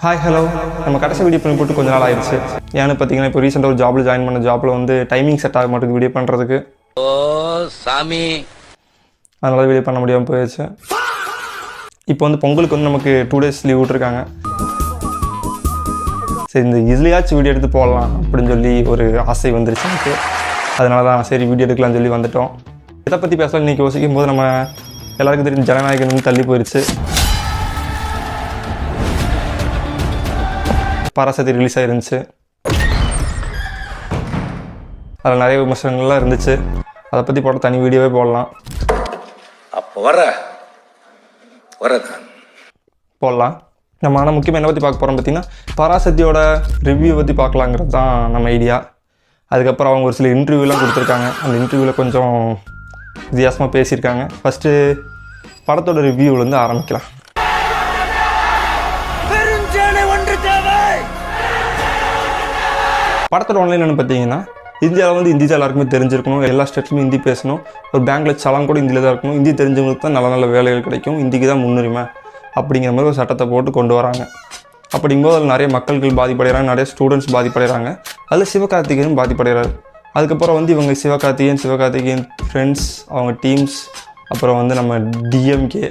Hi hello நம்ம கடைசி video பண்ணி போட்டு கொஞ்ச நாள் ஆயிடுச்சு. ஏன்னு பார்த்தீங்கன்னா இப்போ ரீசெண்டாக ஒரு ஜாபில் ஜாயின் பண்ண ஜாப்பில் வந்து டைமிங் செட் ஆக மாட்டேங்குது வீடியோ பண்ணுறதுக்கு. ஓ சாமி, அதனால வீடியோ பண்ண முடியாமல் போயிடுச்சு. இப்போ வந்து பொங்கலுக்கு வந்து நமக்கு 2 days லீவ் விட்டுருக்காங்க. சரி, இந்த இதுலையாச்சும் வீடியோ எடுத்து போடலாம் அப்படின்னு சொல்லி ஒரு ஆசை வந்துருச்சு எனக்கு. அதனால தான் சரி வீடியோ எடுக்கலாம்னு சொல்லி வந்துட்டோம். இதை பற்றி பேசலாம் இன்றைக்கி யோசிக்கும் போது நம்ம எல்லாருக்கும் தெரியும் ஜனநாயகம் வந்து தள்ளி போயிடுச்சு. பராசக்தி ரிலீஸ் ஆகிருந்துச்சு. அதில் நிறைய விமர்சனங்கள்லாம் இருந்துச்சு. அதை பற்றி போட தனி வீடியோவே போடலாம். அப்போ போடலாம். நம்ம ஆனால் முக்கியமாக என்ன பற்றி பார்க்க போகிறோம் பார்த்தீங்கன்னா பராசக்தியோட ரிவ்யூ பற்றி பார்க்கலாங்கிறது தான் நம்ம ஐடியா. அதுக்கப்புறம் அவங்க ஒரு சில இன்டர்வியூலாம் கொடுத்துருக்காங்க. அந்த இன்டர்வியூவில் கொஞ்சம் வித்தியாசமாக பேசியிருக்காங்க. ஃபஸ்ட்டு படத்தோட ரிவ்யூவிலேருந்து ஆரம்பிக்கலாம். படத்தோட ஆன்லைன் என்ன பார்த்தீங்கன்னா இந்தியாவில் வந்து ஹிந்தி எல்லாருக்குமே தெரிஞ்சிருக்கணும். எல்லா ஸ்டேட்ஸுமே ஹிந்தி பேசணும். ஒரு பேங்க்கில் சலாம் கூட ஹிந்தியில் தான் இருக்கணும். ஹிந்தி தெரிஞ்சவங்களுக்கு தான் நல்ல நல்ல வேலைகள் கிடைக்கும். ஹிந்திக்கு தான் முன்னுரிமை அப்படிங்கிற மாதிரி ஒரு சட்டத்தை போட்டு கொண்டு வராங்க. அப்படிங்கும்போது அதில் நிறைய மக்கள்கள் பாதிப்படைகிறாங்க, நிறைய ஸ்டூடெண்ட்ஸ் பாதிப்படைகிறாங்க. அதில் சிவகார்த்திகேயன் பாதிப்படைகிறார். அதுக்கப்புறம் வந்து இவங்க சிவகார்த்திகேயன் ஃப்ரெண்ட்ஸ், அவங்க டீம்ஸ், அப்புறம் வந்து நம்ம டிஎம்கே,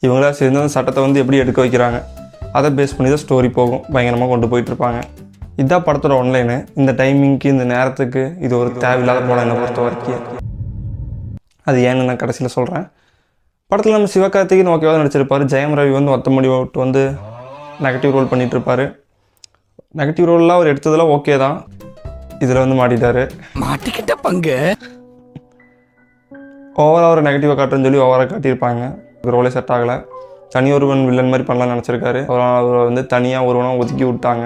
இவங்களாம் சேர்ந்து அந்த சட்டத்தை வந்து எப்படி எடுக்க வைக்கிறாங்க அதை பேஸ் பண்ணி தான் ஸ்டோரி போகும். பயங்கரமாக கொண்டு போயிட்டுருப்பாங்க. இதுதான் படத்தோட ஆன்லைனு. இந்த டைமிங்க்கு இந்த நேரத்துக்கு இது ஒரு தேவையில்லாத படம் என்னை பொறுத்த வரைக்கும். அது ஏன்னு நான் கடைசியில் சொல்கிறேன். படத்தில் நம்ம சிவகார்த்திகேயன் ஓகேவாக நடிச்சிருப்பார். ஜெயம் ரவி வந்து ஒத்தமடி விட்டு வந்து நெகட்டிவ் ரோல் பண்ணிகிட்ருப்பார். நெகட்டிவ் ரோல்லாம் அவர் எடுத்ததெல்லாம் ஓகே தான். இதில் வந்து மாட்டிக்கிட்ட பங்கு ஓவராக ஒரு நெகட்டிவாக காட்டுன்னு சொல்லி ஓவராக காட்டியிருப்பாங்க. ரோலே செட் ஆகலை. தனி ஒருவன் வில்லன் மாதிரி பண்ணலாம்னு நினச்சிருக்காரு. அவரை வந்து தனியாக ஒருவனாக ஒதுக்கி விட்டாங்க.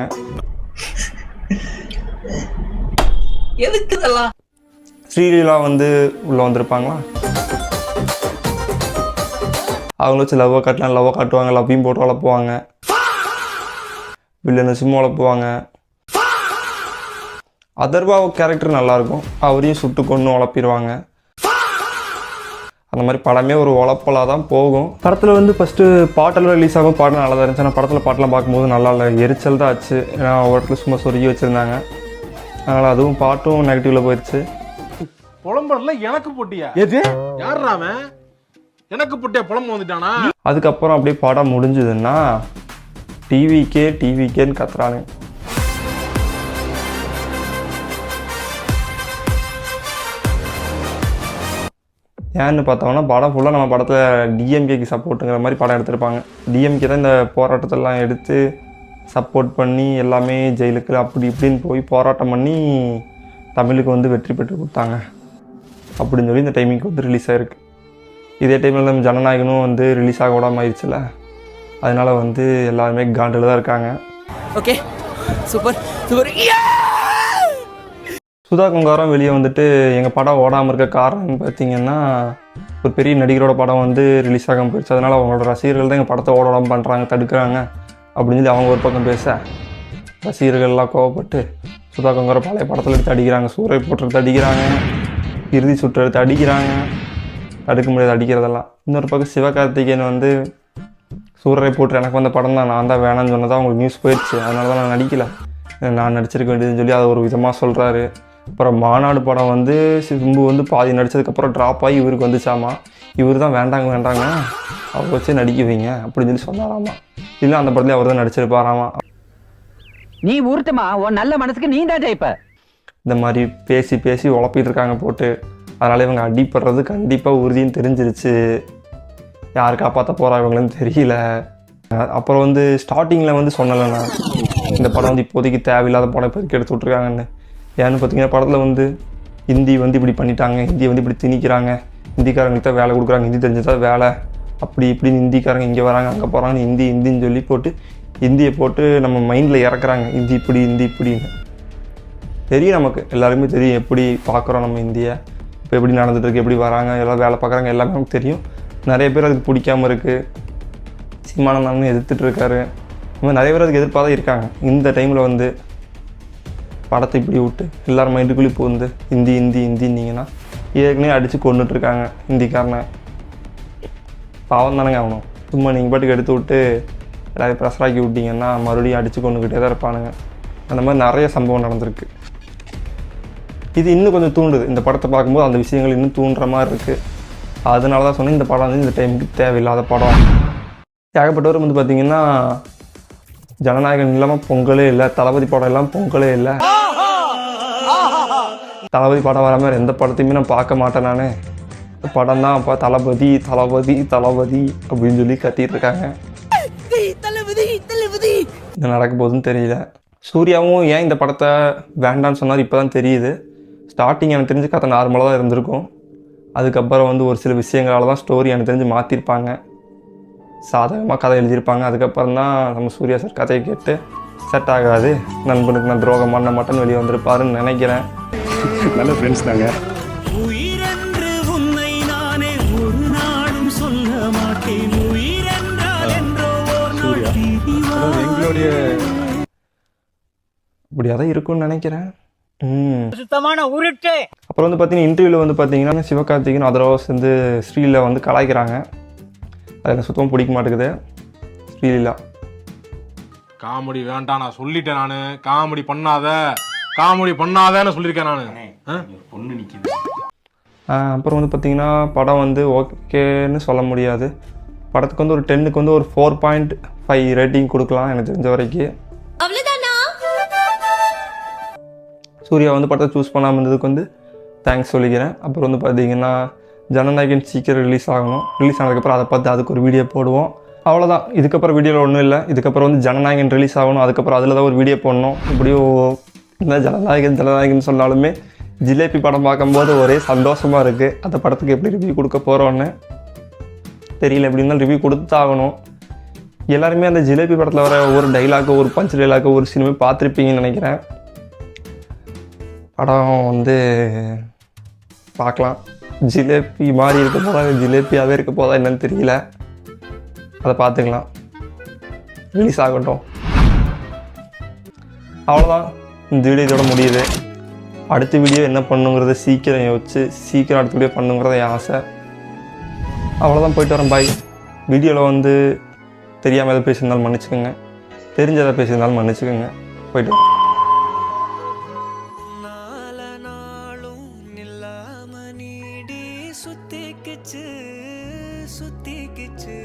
ஸ்ரீலீலா வந்து உள்ளே வந்திருப்பாங்களா, அவங்கள வச்சு லவ்வை காட்டுவாங்க. லவ்வையும் போட்டு வளர்ப்புவாங்க. வில்லனை சும்மா வளர்ப்புவாங்க. அதர்வா கேரக்டர் நல்லாயிருக்கும். அவரையும் சுட்டு கொண்டு வளர்ப்பிடுவாங்க. அந்த மாதிரி படமே ஒரு உழப்பலாக தான் போகும். படத்தில் வந்து ஃபஸ்ட்டு பாட்டெல்லாம் ரிலீஸ் ஆகும். பாடம் நல்லா தான் இருந்துச்சு. ஆனால் படத்தில் பாட்டெலாம் பார்க்கும்போது நல்லா இல்லை, எரிச்சல் தான் ஆச்சு. ஏன்னா ஒரு இடத்துல சும்மா சொருகி வச்சுருந்தாங்க. அதனால் அதுவும் பாட்டும் நெகட்டிவில் போயிடுச்சு. புலம்புறதுல எனக்கு போட்டியா? எது யாருறாம எனக்கு போட்டியா? புலம்பு வந்துட்டானா? அதுக்கப்புறம் அப்படியே படம் முடிஞ்சுதுன்னா டிவிக்கேன்னு கத்துறாங்க. ஏன்னு பார்த்தோம்னா படம் ஃபுல்லாக நம்ம படத்தில் டிஎம்கேக்கு சப்போர்ட்டுங்கிற மாதிரி படம் எடுத்திருப்பாங்க. டிஎம்கே தான் இந்த போராட்டத்தெல்லாம் எடுத்து சப்போர்ட் பண்ணி எல்லாமே ஜெயிலுக்கு அப்படி இப்படின்னு போய் போராட்டம் பண்ணி தமிழுக்கு வந்து வெற்றி பெற்று கொடுத்தாங்க அப்படின்னு சொல்லி இந்த டைமிங்க்கு வந்து ரிலீஸ் ஆகிருக்கு. இதே டைமில் நம்ம ஜனநாயகனும் வந்து ரிலீஸ் ஆக விடாமல் ஆயிடுச்சுல, அதனால வந்து எல்லாருமே காண்டில் தான் இருக்காங்க. Okay, super. சுதா கொங்காரம் வெளியே வந்துட்டு எங்கள் படம் ஓடாமல் இருக்க காரணம்னு பார்த்தீங்கன்னா ஒரு பெரிய நடிகரோட படம் வந்து ரிலீஸ் ஆகாமல் போயிடுச்சு. அதனால் அவங்களோட ரசிகர்கள் தான் எங்கள் படத்தை ஓடாமல் பண்ணுறாங்க, தடுக்கிறாங்க அப்படின்னு சொல்லி அவங்க ஒரு பக்கம் பேச, ரசிகர்கள்லாம் கோவப்பட்டு சுதா கொங்காரம் பழைய படத்தில் எடுத்து அடிக்கிறாங்க, சூறை போட்டு எடுத்து அடிக்கிறாங்க, இறுதி சுற்று எடுத்து அடிக்கிறாங்க. தடுக்க முடியாது அடிக்கிறதெல்லாம். இன்னொரு பக்கம் சிவகார்த்திகேயன் வந்து சூரரை போட்டு எனக்கு வந்த படம் தான், நான் தான் வேணான்னு சொன்னதான் அவங்களுக்கு நியூஸ் போயிடுச்சு. அதனால தான் நான் நடிக்கலை, நான் நடிச்சிருக்க வேண்டியதுன்னு சொல்லி அதை ஒரு விதமாக சொல்கிறாரு. அப்புறம் மாநாடு படம் வந்து சிம்பு வந்து பாதி நடித்ததுக்கப்புறம் ட்ராப் ஆகி இவருக்கு வந்துச்சாமா. இவர் தான் வேண்டாங்க அவர் வச்சு நடிக்க வைங்க அப்படின்னு சொல்லி சொன்னாராமா. இல்லை அந்த படத்துல அவர் தான் நடிச்சிருப்பாராமா. நீ ஊர்த்தமா உன் நல்ல மனசுக்கு நீ தான் ஜெயிப்ப. இந்த மாதிரி பேசி உழப்பிட்டு இருக்காங்க போட்டு. அதனால் இவங்க அடிப்படுறது கண்டிப்பாக உறுதின்னு தெரிஞ்சிருச்சு. யார் காப்பாற்ற போகிறா இவங்களுன்னு தெரியல. அப்புறம் வந்து ஸ்டார்டிங்கில் வந்து சொன்னலைண்ணா இந்த படம் வந்து இப்போதைக்கு தேவையில்லாத படம் இப்போ எடுத்து விட்ருக்காங்கன்னு. ஏன்னு பார்த்தீங்கன்னா படத்தில் வந்து ஹிந்தி வந்து இப்படி பண்ணிட்டாங்க, ஹிந்தியை வந்து இப்படி திணிக்கிறாங்க, ஹிந்திக்காரங்களுக்கு தான் வேலை கொடுக்குறாங்க, ஹிந்தி தெரிஞ்சதான் வேலை அப்படி இப்படின்னு ஹிந்திக்காரங்க இங்கே வராங்க அங்கே போகிறாங்க, ஹிந்தின்னு சொல்லி போட்டு ஹிந்தியை போட்டு நம்ம மைண்டில் இறக்குறாங்க. ஹிந்தி இப்படின்னு தெரியும். நமக்கு எல்லாருமே தெரியும் எப்படி பார்க்குறோம் நம்ம இந்தியை, இப்போ எப்படி நடந்துகிட்ருக்கு, எப்படி வராங்க, எல்லாம் வேலை பார்க்குறாங்க, எல்லாமே நமக்கு தெரியும். நிறைய பேர் அதுக்கு பிடிக்காமல் இருக்குது. சீமானந்தான்னு எதிர்த்துட்ருக்காரு. இந்த மாதிரி நிறைய பேர் அதுக்கு எதிர்ப்பாக தான் இருக்காங்க. இந்த டைமில் வந்து படத்தை இப்படி விட்டு எல்லோரும் மைண்டுக்குள்ளே வந்து ஹிந்தின்னீங்கன்னா ஏற்கனவே அடித்து கொண்டுட்ருக்காங்க ஹிந்திக்காரனை. பாவம் தானேங்க ஆகணும். சும்மா நீங்கள் பாட்டுக்கு எடுத்து விட்டு எல்லாரையும் ப்ரெஷராக்கி விட்டிங்கன்னா மறுபடியும் அடித்து கொண்டுக்கிட்டே தான் இருப்பானுங்க. அந்த மாதிரி நிறைய சம்பவம் நடந்திருக்கு. இது இன்னும் கொஞ்சம் தூண்டுது. இந்த படத்தை பார்க்கும்போது அந்த விஷயங்கள் இன்னும் தூண்டுற மாதிரி இருக்குது. அதனால தான் சொன்னேன் இந்த படம் வந்து இந்த டைமுக்கு தேவையில்லாத படம். ஏகப்பட்டவர் வந்து பார்த்திங்கன்னா ஜனநாயகன் இல்லாமல் பொங்கலே இல்லை, தளபதி படம் இல்லாமல் பொங்கலே இல்லை, தளபதி படம் வர மாதிரி எந்த படத்தையுமே நான் பார்க்க மாட்டேன், நான் இந்த படம் தான் அப்போ தளபதி தளபதி தளபதி அப்படின்னு சொல்லி கத்திட்டு இருக்காங்க. இது நடக்க போகுதுன்னு தெரியல. சூர்யாவும் ஏன் இந்த படத்தை வேண்டான்னு சொன்னார் இப்போ தான் தெரியுது. ஸ்டார்டிங் எனக்கு தெரிஞ்சு கதை நார்மலாக தான் இருந்திருக்கும். அதுக்கப்புறம் வந்து ஒரு சில விஷயங்களால தான் ஸ்டோரி எனக்கு தெரிஞ்சு மாற்றிருப்பாங்க, சாதகமாக கதை எழுதியிருப்பாங்க. அதுக்கப்புறம் தான் நம்ம சூர்யா சார் கதையை கேட்டு செட் ஆகாது, நண்பனுக்கு நான் துரோகம் பண்ண மாட்டேன்னு வெளியே வந்திருப்பாருன்னு நினைக்கிறேன். நல்ல ஃப்ரெண்ட்ஸ் தாங்க. எங்களுடைய அப்படியா தான் இருக்கும்னு நினைக்கிறேன். சுத்தமான உருட்டு. அப்புறம் வந்து பார்த்தீங்கன்னா இன்டர்வியூவில் வந்து பார்த்தீங்கன்னா சிவகார்த்திகேயன் அதர்வாஸ் வந்து ஸ்ரீலீலா வந்து கலாய்க்கிறாங்க. அது எனக்கு சுத்தமாக பிடிக்க மாட்டேங்குது. ஸ்ரீலீலா காமெடி வேண்டாம் நான் சொல்லிட்டேன். நான் காமெடி பண்ணாதன்னு சொல்லியிருக்கேன் நான். பொண்ணு நிற்கிது. அப்புறம் வந்து பார்த்தீங்கன்னா படம் வந்து ஓகேன்னு சொல்ல முடியாது. படத்துக்கு வந்து ஒரு 10க்கு வந்து ஒரு 4.5 ரேட்டிங் கொடுக்கலாம் எனக்கு தெரிஞ்ச வரைக்கும். சூர்யா வந்து படத்தை சூஸ் பண்ணாமல் இருந்ததுக்கு வந்து தேங்க்ஸ் சொல்லிக்கிறேன். அப்புறம் வந்து பார்த்தீங்கன்னா ஜனநாயகன் சீக்கிரம் ரிலீஸ் ஆகணும். ரிலீஸ் ஆனதுக்கப்புறம் அதை பார்த்து அதுக்கு ஒரு வீடியோ போடுவோம். அவ்வளோதான். இதுக்கப்புறம் வீடியோவில் ஒன்றும் இல்லை. இதுக்கப்புறம் வந்து ஜனநாயகன் ரிலீஸ் ஆகணும், அதுக்கப்புறம் அதில் தான் ஒரு வீடியோ போடணும். இப்படியும் இந்த ஜனநாயகன் சொன்னாலுமே ஜிலேபி படம் பார்க்கும்போது ஒரே சந்தோஷமாக இருக்குது. அந்த படத்துக்கு எப்படி ரிவ்யூ கொடுக்க போகிறோன்னு தெரியல. எப்படி இருந்தாலும் ரிவ்யூ கொடுத்து ஆகணும். எல்லாருமே அந்த ஜிலேபி படத்தில் வர ஒரு டைலாக்கு, ஒரு பஞ்ச் டைலாக்கு, ஒரு சினிமா பார்த்துருப்பீங்கன்னு நினைக்கிறேன். படம் வந்து பார்க்கலாம். ஜிலேபி மாதிரி இருக்க போதா, ஜிலேபியாகவே இருக்க போதா என்னன்னு தெரியல. அதை பார்த்துக்கலாம். ரிலீஸ் ஆகட்டும். அவ்வளோதான். இந்த வீடியோ இதோட முடியுது. அடுத்த வீடியோ என்ன பண்ணுங்கிறத சீக்கிரம் யோசிச்சு சீக்கிரம் அடுத்த வீடியோ பண்ணுங்கிறத என் ஆசை. அவ்வளோதான். போயிட்டு வரேன். பாய். வீடியோவில் வந்து தெரியாமல் எதை பேசியிருந்தாலும் மன்னிச்சுக்கோங்க, தெரிஞ்சதை பேசியிருந்தாலும் மன்னிச்சுக்கோங்க. போயிட்டு வரேன். சுத்திக்கிச்சு